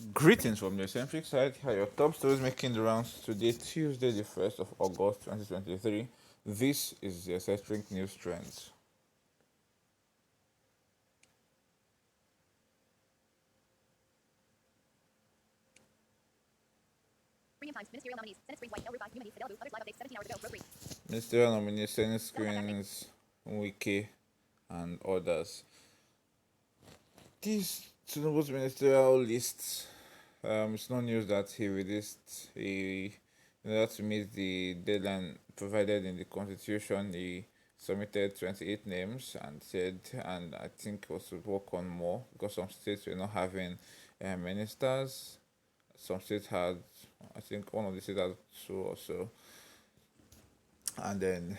Greetings from the eccentric side. Here are your top stories making the rounds today, Tuesday, the 1st of August 2023. This is the eccentric news trends. Ministerial nominees, Senate screens, Wiki, and others. These Tinubu's ministerial lists, it's no news that he released in order to meet the deadline provided in the constitution. He submitted 28 names and said, and I think was to work on more because some states were not having ministers. Some states had, I think one of the states had two or so, and then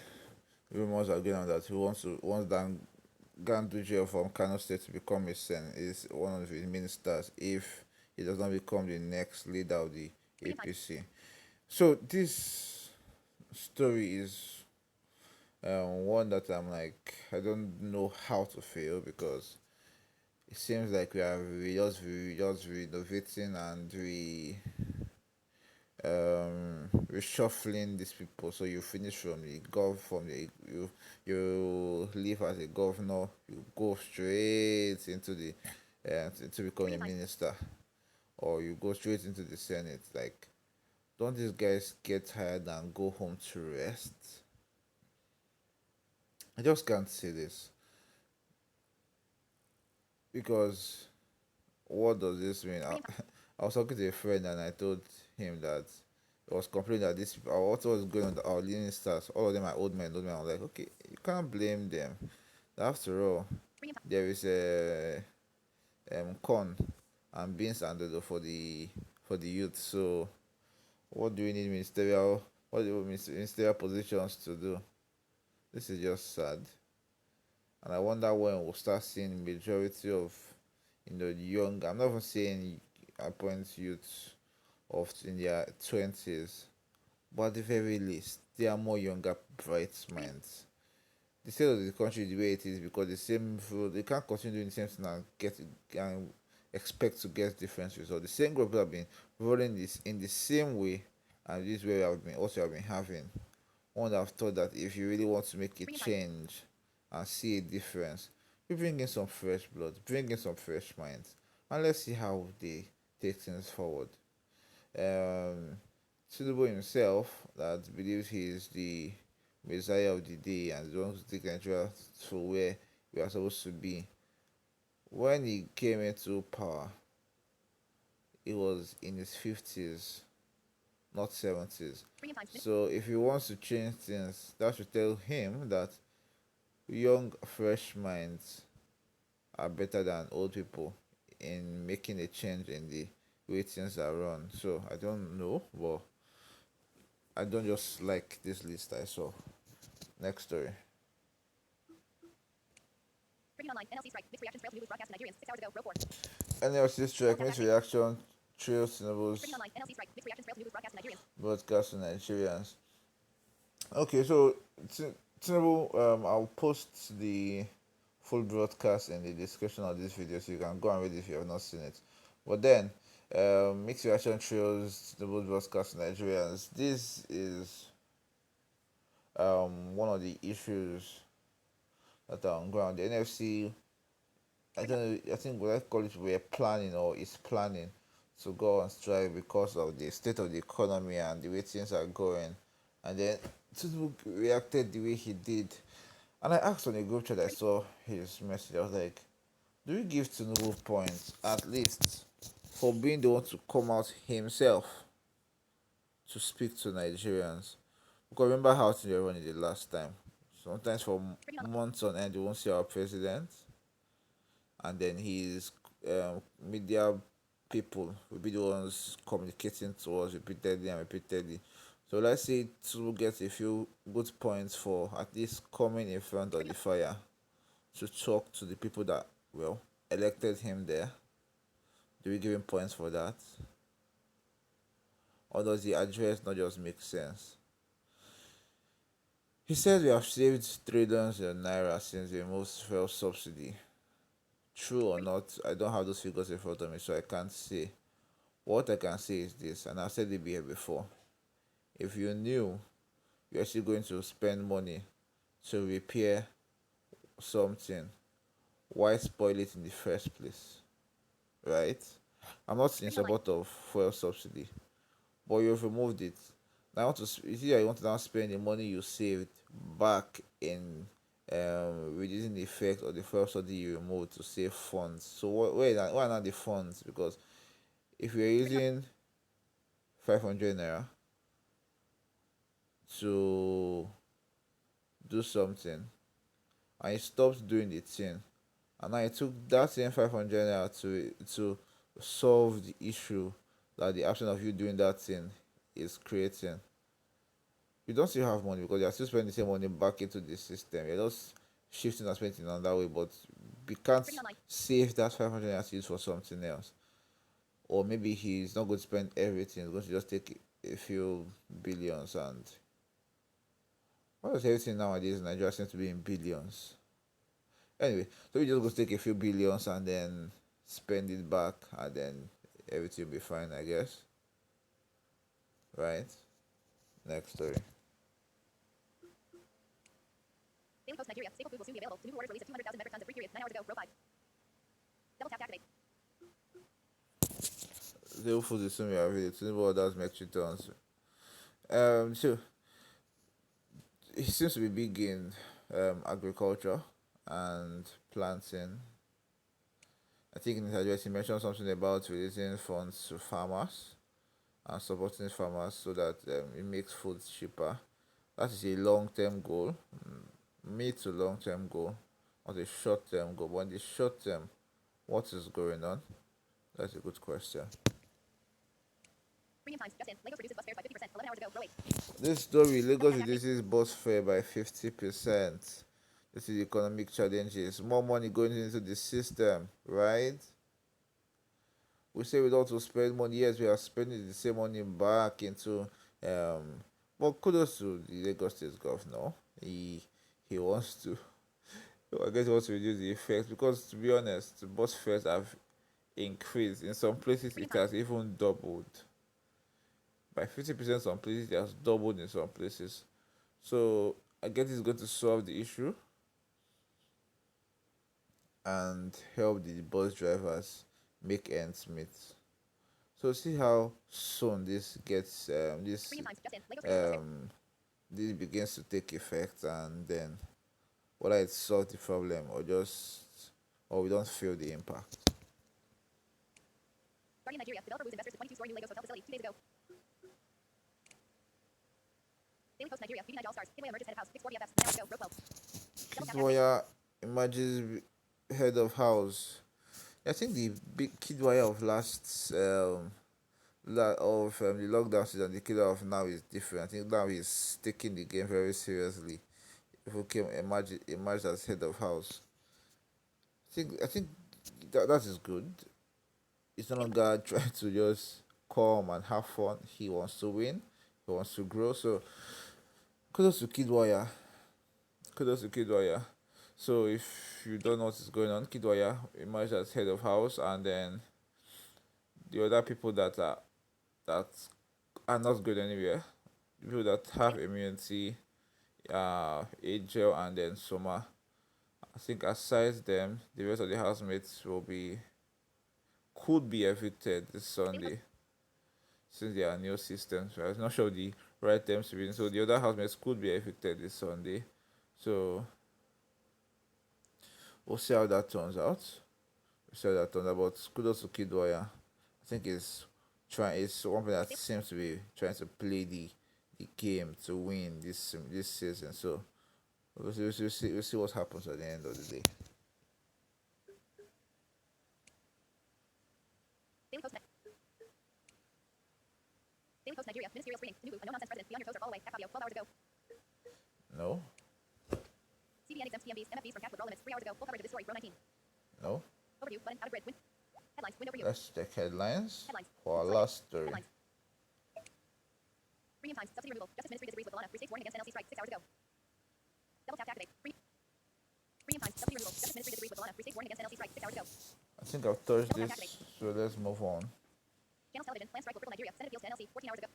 rumors are going on that he wants that Ganduje from Kano State to become is one of his ministers if he does not become the next leader of the APC. So this story is one that I'm like I don't know how to feel because it seems like we just renovating and reshuffling these people. So you finish from the you leave as a governor, you go straight into the into becoming a minister, or you go straight into the Senate. Like, don't these guys get tired and go home to rest? I just can't say this because what does this mean? I was talking to a friend and I told him that I was complaining that these people, what was going on, our leading stars, all of them are old men, old men. I was like, okay, you can't blame them. After all, there is a corn and beans and dodo for the youth. So what do we need ministerial positions to do? This is just sad, and I wonder when we'll start seeing majority of the young. I'm not even saying appoint youths of in their 20s, but at the very least, they are more younger, bright minds. The state of the country the way it is because the same food they can't continue doing the same thing and and expect to get different results. The same group have been rolling this in the same way, and this way we have been having. One would have thought that if you really want to make a change and see a difference, we bring in some fresh blood, bring in some fresh minds, and let's see how they take things forward. Um, Tinubu himself, that believes he is the messiah of the day and wants to take Nigeria to where we are supposed to be. When he came into power, he was in his 50s, not 70s. So if he wants to change things, that should tell him that young, fresh minds are better than old people in making a change in the way things are run. So I don't know, but I don't just like this list I saw. Next story. NLC strike makes reaction trails Tinubu's broadcast to Nigerians. Okay, so Tinubu, I'll post the full broadcast in the description of this video so you can go and read it if you have not seen it. But then, mixed reaction trails Tinubu's broadcast to Nigerians. This is one of the issues that are on ground. The NFC, I don't know, I think what I call it, we're planning or is planning to go on strike because of the state of the economy and the way things are going. And then Tinubu reacted the way he did. And I asked on a group chat, I saw his message. I was like, do we give Tinubu points at least for being the one to come out himself to speak to Nigerians? Because remember how things were running the last time. Sometimes for months on end, you won't see our president, and then his media people will be the ones communicating to us repeatedly and repeatedly. So let's say to get a few good points for at least coming in front of the fire to talk to the people that elected him there. Do we give him points for that? Or does the address not just make sense? He said we have saved trillions in naira since the most fuel subsidy. True or not, I don't have those figures in front of me, so I can't say. What I can say is this, and I've said it here before. If you knew you're actually going to spend money to repair something, why spoil it in the first place? Right? I'm not in support of fuel subsidy, but you've removed it. Now I want to you see, I want to now spend the money you saved back in reducing the effect of the fuel subsidy you removed to save funds. So where are now the funds? Because if you're using 500 naira to do something and you stopped doing the thing, and I took that same 500 naira to solve the issue that the action of you doing that thing is creating. You don't still have money because you're still spending the same money back into the system. You're just shifting and spending on that way, but we can't save that 500 naira to use for something else. Or maybe he's not going to spend everything, he's going to just take a few billions. And what does everything nowadays in Nigeria seems to be in billions? Anyway, so we just go take a few billions and then spend it back, and then everything will be fine, I guess. Right? Next story. Daily Post Nigeria. Staple food will soon be available. Tinubu orders release of 200,000 metric tons of free periods. 9 hours ago. Row 5. Double tap to activate. Staple food will soon be available. Tinubu orders metric tons. So he seems to be big in agriculture and planting. I think in his address he mentioned something about releasing funds to farmers and supporting farmers so that it makes food cheaper. That is a long-term goal, mid to long-term goal, not a short-term goal. But in the short term, what is going on? That's a good question. Premium times, just in. Lagos reduces bus fares by 50%. 11 hours ago. Row 8. This story, Lagos reduces bus fare by 50%. This is economic challenges. More money going into the system, right? We say we don't want to spend money. Yes, we are spending the same money back into. But kudos to the Lagos State governor. He wants to. I guess he wants to reduce the effects because, to be honest, the bus fares have increased. In some places, it has even doubled by 50%. Some places it has doubled in some places. So I guess it's going to solve the issue and help the bus drivers make ends meet. So see how soon this gets this begins to take effect, and then whether it solves the problem or we don't feel the impact. Guardian Nigeria, developer moves investors to 22-story new Lagos hotel facility 2 days ago. Daily Post Nigeria, BB Night All Stars, KIDDWAYA emerges head of house, Big 4 BFFs, 9 hours ago, row 12. KIDDWAYA emerges head of house. I think the big KIDDWAYA of the lockdown season, the killer of now is different. I think now he's taking the game very seriously. If we came emerged as head of house, I think that is good. It's no longer trying to just come and have fun. He wants to win. He wants to grow. So kudos to KIDDWAYA. Kudos to KIDDWAYA. So if you don't know what is going on, KIDDWAYA emerged as head of house, and then the other people that are not going anywhere, people that have immunity, Angel and then Soma. I think aside them, the rest of the housemates could be evicted this Sunday, since there are new systems. Right? I'm not sure the right terms to be in. So the other housemates could be evicted this Sunday. So we'll see how that turns out. But kudos to KIDDWAYA. I think it's one player that seems to be trying to play the game to win this season. So we'll see what happens at the end of the day. Daily Post Nigeria, ministerial screening. Tinubu, a no-nonsense president. Beyond your toes or fall away. Back audio, 12 hours ago. No. CBN exempts TMBs, MFBs from cash withdrawal limits. 3 hours ago. Full coverage of this story. Row 19. No. Overview, button, out of grid, win. Headlines, window for you. Let's check headlines. For our last story. Headlines. Premium times, subsidy removal. Justice Ministry disagrees with Bologna. Free states warning against NLC strike. 6 hours ago. Double tap to activate. Premium times, subsidy removal. Justice Ministry disagrees with Bologna. Free states warning against NLC strike. 6 hours ago. I think I've touched this, so let's move on. Channels television. Land strike will cripple Nigeria. Senate appeals to NLC 14 hours ago.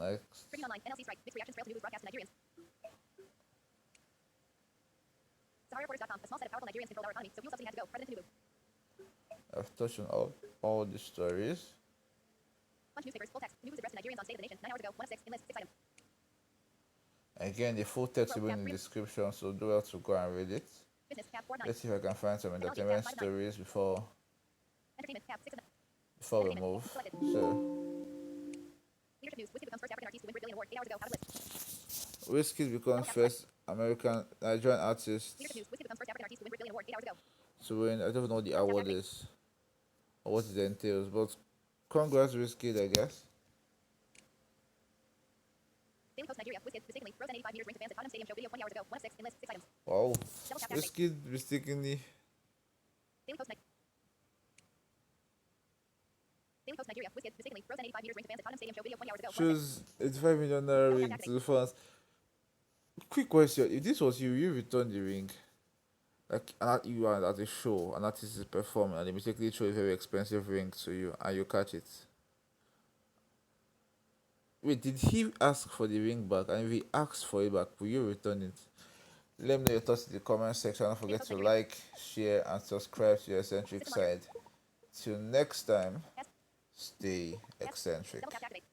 Next. Streaming online. NLC strike. Mixed reactions trail Tinubu's broadcast to Nigerians. SaharaReporters.com. A small set of powerful Nigerians controlled our economy, so fuel subsidy had to go. President Tinubu. I've touched on all the stories. Punch newspapers. Full text. Tinubu's address to Nigerians on State of the Nation. 9 hours ago. 1 of 6. In list. 6 items. Again, the full text will be in the description, so do well to go and read it. Business. Tab 4 9. Let's see if I can find some Technology, entertainment tab 5 9. stories before Entertainment. Tab 6 of 9. we move. Selected. So, Leadership news. Whiskey becomes first African artist to win Brit Billion Award. 8 hours ago. Out of list. Wizkid becomes first American Nigerian artist Leadership news. Whiskey becomes first African artist to win Brit Billion Award. 8 hours ago. to win. I don't know what the award is or what it entails, but congrats, Wizkid, I guess. Daily Post Nigeria. Whiskey mistakenly froze 85 meters ring to fans at Tottenham Stadium show video 20 hours ago. 1 of 6. In list. 6 items. Wow. Double tap. Wizkid mistakenly. Daily Post Nigeria. Daily Post Nigeria. Whiskey mistakenly froze 85 meters ring to fans at Tottenham Stadium show video 20 hours ago. 1 of 6. Shows 85 million naira ring to the fans. Quick question: if this was you return the ring, like you are at a show, an artist is performing, and they mistakenly throw a very expensive ring to you, and you catch it. Wait, did he ask for the ring back? And if he asks for it back, will you return it? Let me know your thoughts in the comment section. Don't forget to like, share, and subscribe to your eccentric side. Till next time, stay eccentric. Double tap to activate.